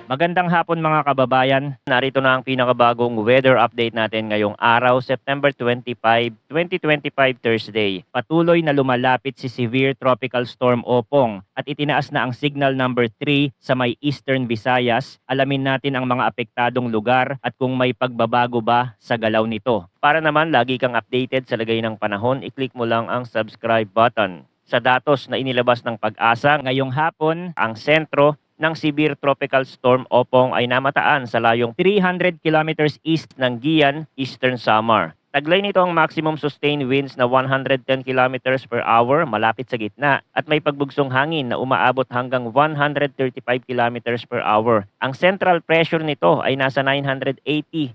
Magandang hapon mga kababayan. Narito na ang pinakabagong weather update natin ngayong araw, September 25, 2025 Thursday. Patuloy na lumalapit si Severe Tropical Storm Opong at itinaas na ang signal number 3 sa may Eastern Visayas. Alamin natin ang mga apektadong lugar at kung may pagbabago ba sa galaw nito. Para naman lagi kang updated sa lagay ng panahon, i-click mo lang ang subscribe button. Sa datos na inilabas ng Pag-asa, ngayong hapon, ang sentro ng Severe Tropical Storm Opong ay namataan sa layong 300 kilometers east ng Guian, Eastern Samar. Taglay nito ang maximum sustained winds na 110 kilometers per hour malapit sa gitna at may pagbugsong hangin na umaabot hanggang 135 kilometers per hour. Ang central pressure nito ay nasa 980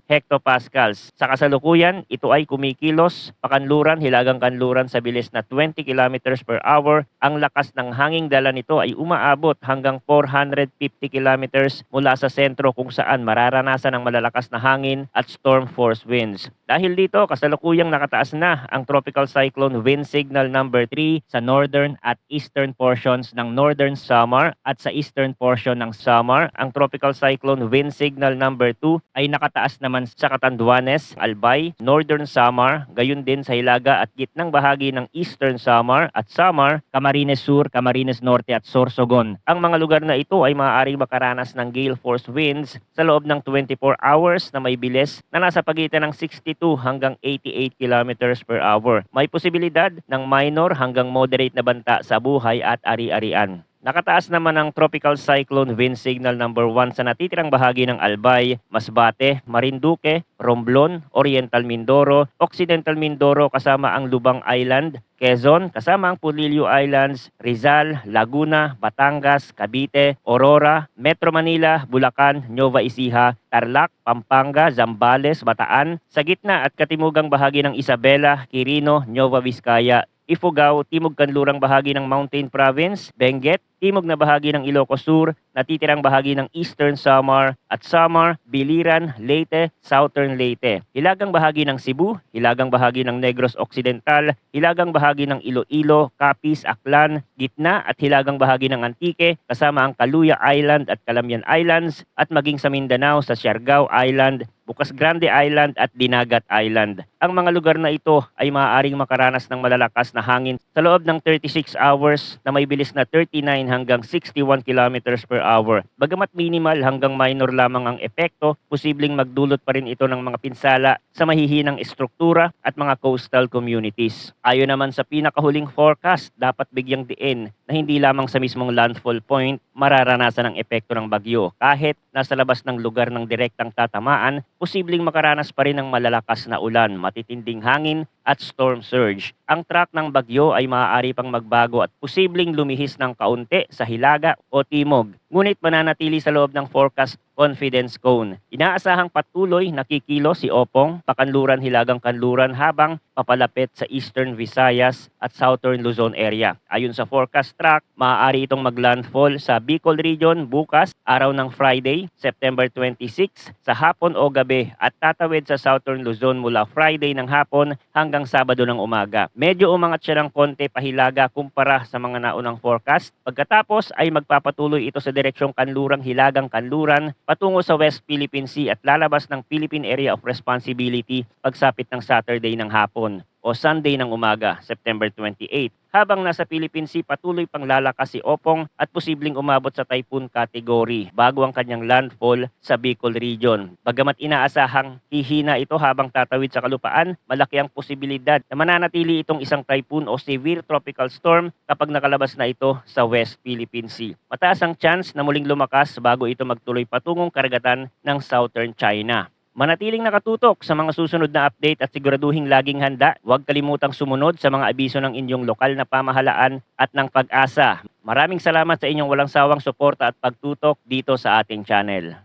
hectopascals. Sa kasalukuyan, ito ay kumikilos hilagang kanluran sa bilis na 20 kilometers per hour. Ang lakas ng hanging dala nito ay umaabot hanggang 450 kilometers mula sa sentro kung saan mararanasan ng malalakas na hangin at storm force winds. Dahil dito, kasalukuyang nakataas na ang Tropical Cyclone Wind Signal number 3 sa northern at eastern portions ng Northern Samar at sa eastern portion ng Samar. Ang Tropical Cyclone Wind Signal number 2 ay nakataas naman sa Catanduanes, Albay, Northern Samar, gayon din sa hilaga at gitnang bahagi ng Eastern Samar at Samar, Camarines Sur, Camarines Norte at Sorsogon. Ang mga lugar na ito ay maaaring makaranas ng gale force winds sa loob ng 24 hours na may bilis na nasa pagitan ng 62 hanggang 88 kilometers per hour. May posibilidad ng minor hanggang moderate na banta sa buhay at ari-arian. Nakataas naman ang Tropical Cyclone Wind Signal number 1 sa natitirang bahagi ng Albay, Masbate, Marinduque, Romblon, Oriental Mindoro, Occidental Mindoro kasama ang Lubang Island, Quezon kasama ang Pulilio Islands, Rizal, Laguna, Batangas, Cavite, Aurora, Metro Manila, Bulacan, Nueva Ecija, Tarlac, Pampanga, Zambales, Bataan, sa gitna at katimugang bahagi ng Isabela, Quirino, Nueva Vizcaya, Ifugao, timog kanlurang bahagi ng Mountain Province, Benguet, timog na bahagi ng Ilocos Sur, natitirang bahagi ng Eastern Samar at Samar, Biliran, Leyte, Southern Leyte. Hilagang bahagi ng Cebu, hilagang bahagi ng Negros Occidental, hilagang bahagi ng Iloilo, Capiz, Aklan, gitna at hilagang bahagi ng Antique, kasama ang Kaluya Island at Calamian Islands at maging sa Mindanao sa Siargao Island, Bukas Grande Island at Dinagat Island. Ang mga lugar na ito ay maaaring makaranas ng malalakas na hangin sa loob ng 36 hours na may bilis na 39 hanggang 61 kilometers per hour. Bagamat minimal hanggang minor lamang ang epekto, posibleng magdulot pa rin ito ng mga pinsala sa mahihinang estruktura at mga coastal communities. Ayon naman sa pinakahuling forecast, dapat bigyang diin na hindi lamang sa mismong landfall point mararanasan ang epekto ng bagyo. Kahit nasa labas ng lugar ng direktang tatamaan, posibleng makaranas pa rin ng malalakas na ulan, matitinding hangin at storm surge. Ang track ng bagyo ay maaari pang magbago at posibleng lumihis ng kaunti sa hilaga o timog. Ngunit mananatili sa loob ng forecast confidence cone. Inaasahang patuloy nakikilos si Opong, pakanluran hilagang kanluran habang papalapit sa Eastern Visayas at Southern Luzon area. Ayon sa forecast track, maaari itong maglandfall sa Bicol region bukas, araw ng Friday, September 26 sa hapon o gabi at tatawid sa Southern Luzon mula Friday ng hapon hanggang Sabado ng umaga. Medyo umangat siya ng konti pahilaga kumpara sa mga naunang forecast. Pagkatapos ay magpapatuloy ito sa direksyong kanlurang hilagang kanluran patungo sa West Philippine Sea at lalabas ng Philippine Area of Responsibility pagsapit ng Saturday ng hapon o Sunday ng umaga, September 28. Habang nasa Philippine Sea, patuloy pang lalakas si Opong at posibleng umabot sa typhoon category bago ang kanyang landfall sa Bicol region. Bagamat inaasahang hihina ito habang tatawid sa kalupaan, malaki ang posibilidad na mananatili itong isang typhoon o severe tropical storm kapag nakalabas na ito sa West Philippine Sea. Mataas ang chance na muling lumakas bago ito magtuloy patungong karagatan ng Southern China. Manatiling nakatutok sa mga susunod na update at siguraduhing laging handa. Huwag kalimutang sumunod sa mga abiso ng inyong lokal na pamahalaan at ng Pag-asa. Maraming salamat sa inyong walang sawang suporta at pagtutok dito sa ating channel.